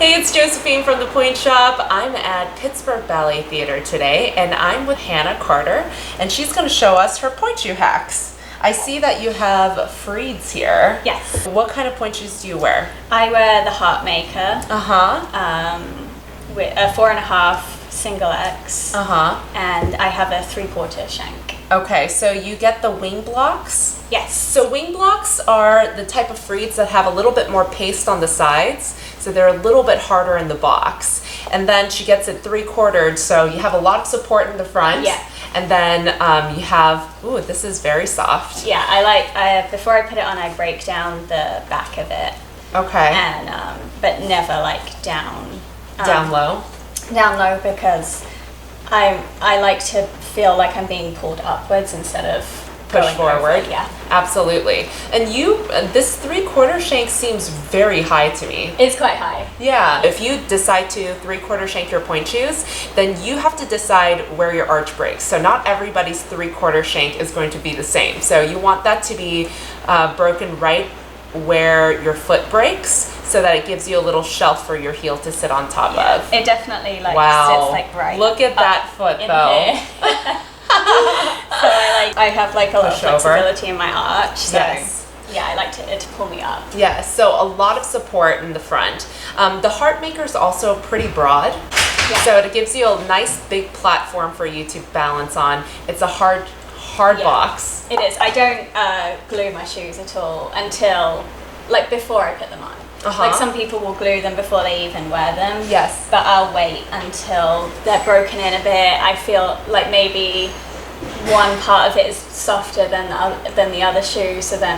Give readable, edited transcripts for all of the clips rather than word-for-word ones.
Hey, it's Josephine from the Pointe Shop. I'm at Pittsburgh Ballet Theatre today, and I'm with Hannah Carter, and she's going to show us her pointe shoe hacks. I see that you have Freeds here. Yes. What kind of pointe shoes do you wear? I wear the Heartmaker. With a 4.5 single X. And I have a 3/4 shank. Okay, so you get the wing blocks? Yes. So wing blocks are the type of Freeds that have a little bit more paste on the sides, so they're a little bit harder in the box. And then she gets it 3/4, so you have a lot of support in the front. Yeah. And then you have, ooh, this is very soft. Yeah, I before I put it on, I break down the back of it. Okay. And but never like down. Down low? Down low, because I like to feel like I'm being pulled upwards instead of Push going forward. over. Yeah. Absolutely. And this 3/4 shank seems very high to me. It's quite high. Yeah. If you decide to 3/4 shank your pointe shoes, then you have to decide where your arch breaks. So not everybody's 3/4 shank is going to be the same. So you want that to be broken right where your foot breaks, so that it gives you a little shelf for your heel to sit on top of. It definitely sits like right. Look at that foot though. So I have like a lot of flexibility in my arch. So yes. Yeah, I like it to pull me up. Yeah, so a lot of support in the front. The Heartmaker is also pretty broad. Yeah. So it gives you a nice big platform for you to balance on. It's a hard box. It is. I don't glue my shoes at all until like before I put them on. Like some people will glue them before they even wear them. Yes. But I'll wait until they're broken in a bit. I feel like maybe one part of it is softer than the other shoe, so then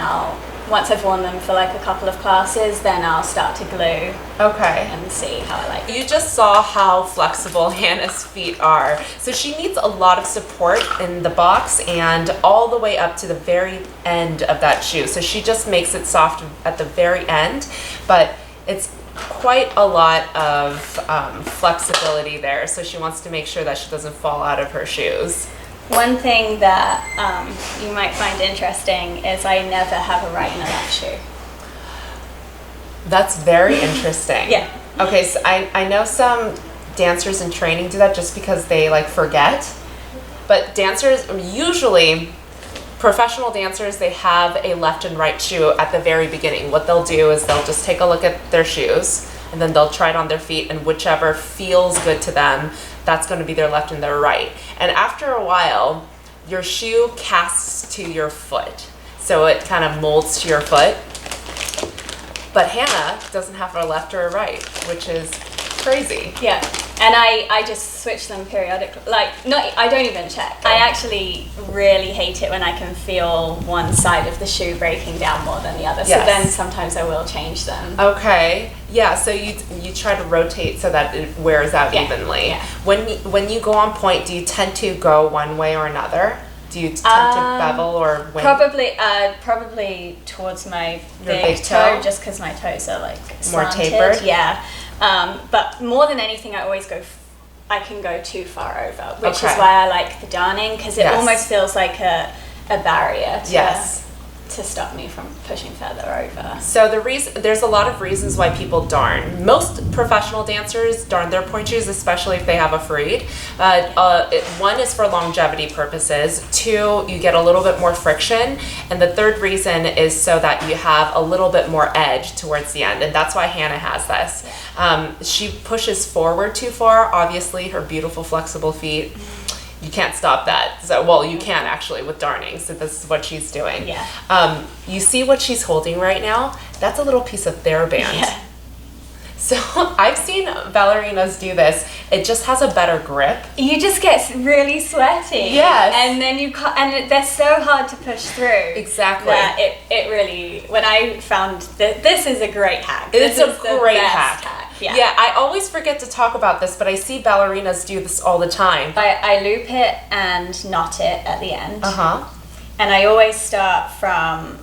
once I've worn them for like a couple of classes, then I'll start to glue. Okay. And see how I like it. You just saw how flexible Hannah's feet are. So she needs a lot of support in the box and all the way up to the very end of that shoe. So she just makes it soft at the very end, but it's quite a lot of flexibility there. So she wants to make sure that she doesn't fall out of her shoes. One thing that you might find interesting is I never have a right and a left shoe. That's very interesting. Yeah. Okay, so I know some dancers in training do that just because they like forget. But dancers, usually professional dancers, they have a left and right shoe at the very beginning. What they'll do is they'll just take a look at their shoes and then they'll try it on their feet, and whichever feels good to them, that's going to be their left and their right. And after a while, your shoe casts to your foot. So it kind of molds to your foot. But Hannah doesn't have a left or a right, which is crazy. Yeah. And I just switch them periodically. I don't even check. I actually really hate it when I can feel one side of the shoe breaking down more than the other. Yes. So then sometimes I will change them. Okay. Yeah, so you try to rotate so that it wears out evenly. Yeah. When you go on pointe, do you tend to go one way or another? Do you tend to bevel or wing? Probably towards my big toe, just because my toes are like more slanted. tapered. Yeah. But more than anything, I always I can go too far over, which is why I like the darning, because it almost feels like a barrier to stop me from pushing further over. So there's a lot of reasons why people darn. Most professional dancers darn their pointe shoes, especially if they have a Freed. One is for longevity purposes. Two, you get a little bit more friction. And the third reason is so that you have a little bit more edge towards the end. And that's why Hannah has this. She pushes forward too far. Obviously, her beautiful flexible feet, you can't stop that. So, well, you can actually with darning. So this is what she's doing. Yeah. You see what she's holding right now? That's a little piece of TheraBand. Yeah. So I've seen ballerinas do this. It just has a better grip. You just get really sweaty. Yes. And then they're so hard to push through. Exactly. That it really, when I found this is a great hack. It's a great hack. Yeah, I always forget to talk about this, but I see ballerinas do this all the time. I loop it and knot it at the end. Uh-huh. And I always start from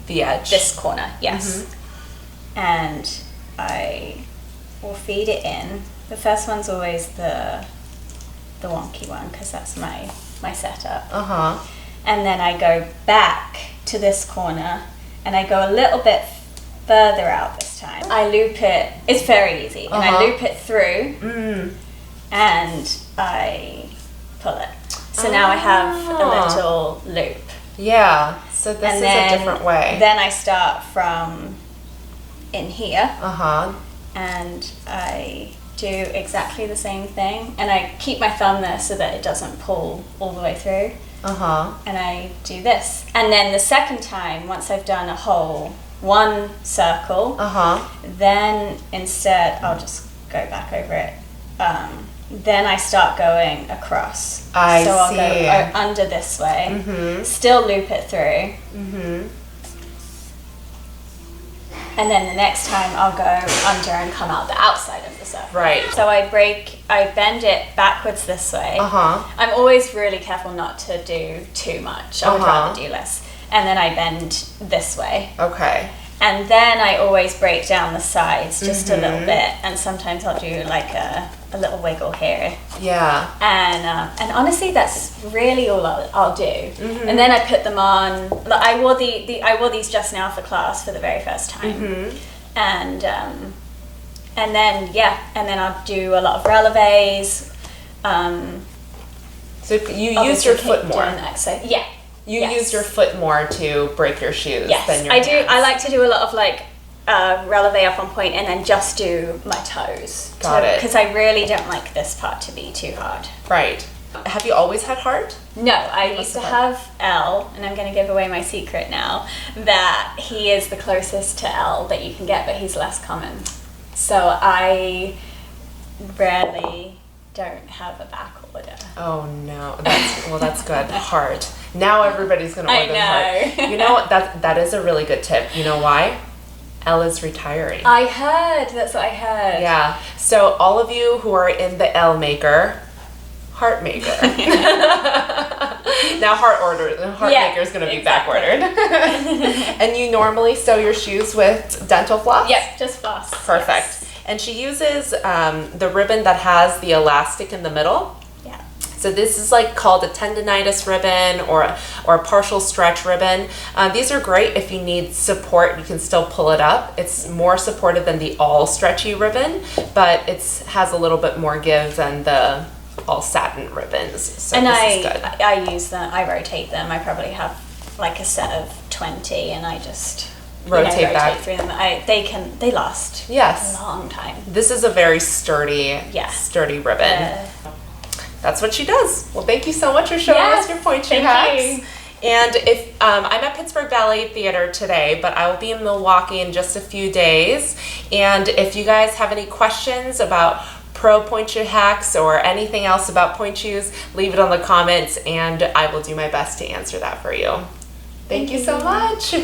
the edge. This corner, yes. And I will feed it in. The first one's always the wonky one, because that's my setup. Uh-huh. And then I go back to this corner and I go a little bit further out this time. I loop it, it's very easy, and I loop it through, and I pull it. So now I have a little loop. Yeah, so this is a different way. Then I start from in here, and I do exactly the same thing, and I keep my thumb there so that it doesn't pull all the way through. And I do this, and then the second time, once I've done a whole one circle, then instead I'll just go back over it. Then I start going across. I'll go under this way, still loop it through. And then the next time I'll go under and come out the outside of the circle. Right. So I bend it backwards this way. I'm always really careful not to do too much. I would rather do less. And then I bend this way. Okay. And then I always break down the sides just a little bit. And sometimes I'll do like a little wiggle here. Yeah. And honestly, that's really all I'll do. And then I put them on. Like, I wore these just now for class for the very first time. And then and then I'll do a lot of releves. So you use your foot more. Yeah. You use your foot more to break your shoes than your hands. I like to do a lot of like releve up on point and then just do my toes. Got it. Because I really don't like this part to be too hard. Right. Have you always had heart? No, I used to have L, and I'm going to give away my secret now, that he is the closest to L that you can get, but he's less common. So I rarely don't have a back order. Oh no, that's good. Heart. Now everybody's gonna order heart. You know what? That is a really good tip. You know why? Elle is retiring. I heard. That's what I heard. Yeah. So all of you who are in the Elle maker, heart maker. Now heart maker is gonna be back ordered. And you normally sew your shoes with dental floss? Yep, just floss. Perfect. Yes. And she uses the ribbon that has the elastic in the middle. Yeah. So this is like called a tendonitis ribbon or a partial stretch ribbon. These are great if you need support. You can still pull it up. It's more supportive than the all stretchy ribbon, but it has a little bit more give than the all satin ribbons. So and this is good. I use them. I rotate them. I probably have like a set of 20, and I just rotate back through them. They last a long time. This is a very sturdy ribbon. That's what she does. Well, thank you so much for showing us your point shoe hacks. And if I'm at Pittsburgh Ballet Theatre today, but I will be in Milwaukee in just a few days. And if you guys have any questions about pro point shoe hacks or anything else about point shoes, leave it on the comments, and I will do my best to answer that for you. Thank you so much.